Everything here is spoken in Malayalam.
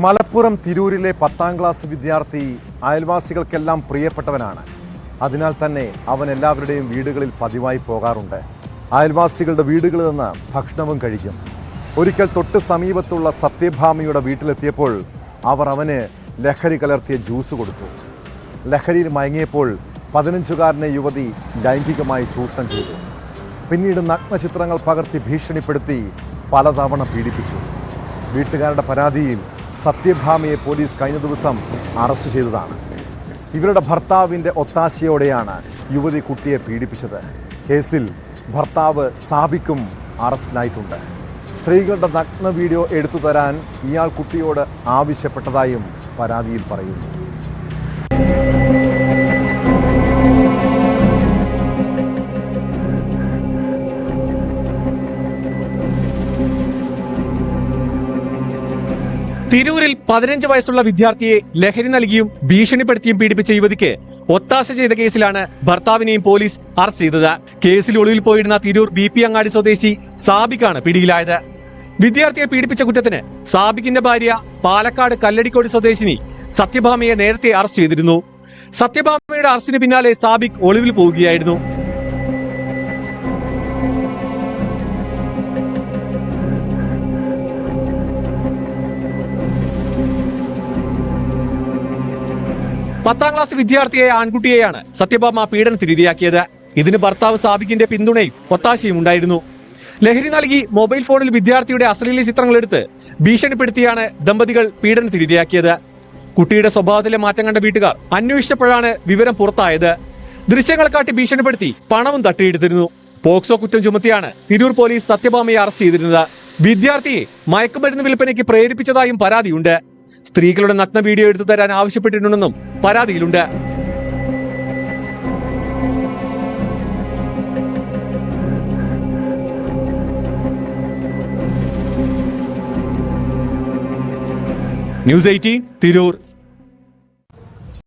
മലപ്പുറം തിരൂരിലെ 10ാം ക്ലാസ് വിദ്യാർത്ഥി അയൽവാസികൾക്കെല്ലാം പ്രിയപ്പെട്ടവനാണ്. അതിനാൽ തന്നെ അവൻ എല്ലാവരുടെയും വീടുകളിൽ പതിവായി പോകാറുണ്ട്. അയൽവാസികളുടെ വീടുകളിൽ നിന്ന് ഭക്ഷണവും കഴിക്കും. ഒരിക്കൽ തൊട്ട് സമീപത്തുള്ള സത്യഭാമയുടെ വീട്ടിലെത്തിയപ്പോൾ അവർ അവന് ലഹരി കലർത്തിയ ജ്യൂസ് കൊടുത്തു. ലഹരിയിൽ മയങ്ങിയപ്പോൾ 15-കാരനെ യുവതി ലൈംഗികമായി ചൂഷണം ചെയ്തു. പിന്നീട് നഗ്നചിത്രങ്ങൾ പകർത്തി ഭീഷണിപ്പെടുത്തി പലതവണ പീഡിപ്പിച്ചു. വീട്ടുകാരുടെ പരാതിയിൽ സത്യഭാമയെ പോലീസ് കഴിഞ്ഞ ദിവസം അറസ്റ്റ് ചെയ്തതാണ്. ഇവരുടെ ഭർത്താവിൻ്റെ ഒത്താശയോടെയാണ് യുവതി കുട്ടിയെ പീഡിപ്പിച്ചത്. കേസിൽ ഭർത്താവ് സാബിക്കും അറസ്റ്റിലായിട്ടുണ്ട്. സ്ത്രീകളുടെ നഗ്ന വീഡിയോ എടുത്തു തരാൻ ഇയാൾ കുട്ടിയോട് ആവശ്യപ്പെട്ടതായും പരാതിയിൽ പറയുന്നു. തിരൂരിൽ 15 വയസ്സുള്ള വിദ്യാർത്ഥിയെ ലഹരി നൽകിയും ഭീഷണിപ്പെടുത്തിയും പീഡിപ്പിച്ച യുവതിക്ക് ഒത്താശ ചെയ്ത കേസിലാണ് ഭർത്താവിനെയും പോലീസ് അറസ്റ്റ് ചെയ്തത്. കേസിൽ ഒളിവിൽ പോയിരുന്ന തിരൂർ BP അങ്ങാടി സ്വദേശി സാബിക്കാണ് പിടിയിലായത്. വിദ്യാർത്ഥിയെ പീഡിപ്പിച്ച കുറ്റത്തിന് സാബിക്കിന്റെ ഭാര്യ പാലക്കാട് കല്ലടിക്കോട് സ്വദേശിനി സത്യഭാമയെ നേരത്തെ അറസ്റ്റ് ചെയ്തിരുന്നു. സത്യഭാമയുടെ അറസ്റ്റിന് പിന്നാലെ സാബിക് ഒളിവിൽ പോവുകയായിരുന്നു. പത്താം ക്ലാസ് വിദ്യാർത്ഥിയായ ആൺകുട്ടിയെയാണ് സത്യഭാമ പീഡനത്തിന് ഇരയാക്കിയത്. ഇതിന് ഭർത്താവ് സാബിക്കിന്റെ പിന്തുണയും ഒത്താശയും ഉണ്ടായിരുന്നു. ലഹരി നൽകി മൊബൈൽ ഫോണിൽ വിദ്യാർത്ഥിയുടെ അശ്ലീല ചിത്രങ്ങൾ എടുത്ത് ഭീഷണിപ്പെടുത്തിയാണ് ദമ്പതികൾ പീഡനത്തിന് ഇരയാക്കിയത്. കുട്ടിയുടെ സ്വഭാവത്തിലെ മാറ്റം കണ്ട വീട്ടുകാർ അന്വേഷിച്ചപ്പോഴാണ് വിവരം പുറത്തായത്. ദൃശ്യങ്ങൾ കാട്ടി ഭീഷണിപ്പെടുത്തി പണവും തട്ടിയെടുത്തിരുന്നു. പോക്സോ കുറ്റം ചുമത്തിയാണ് തിരൂർ പോലീസ് സത്യഭാമയെ അറസ്റ്റ് ചെയ്തിരുന്നത്. വിദ്യാർത്ഥിയെ മയക്കുമരുന്ന് വിൽപ്പനയ്ക്ക് പ്രേരിപ്പിച്ചതായും പരാതിയുണ്ട്. സ്ത്രീകളുടെ നഗ്ന വീഡിയോ എടുത്തു തരാൻ ആവശ്യപ്പെട്ടിട്ടുണ്ടെന്നും പരാതിയിലുണ്ട്. ന്യൂസ് 18 തിരൂർ.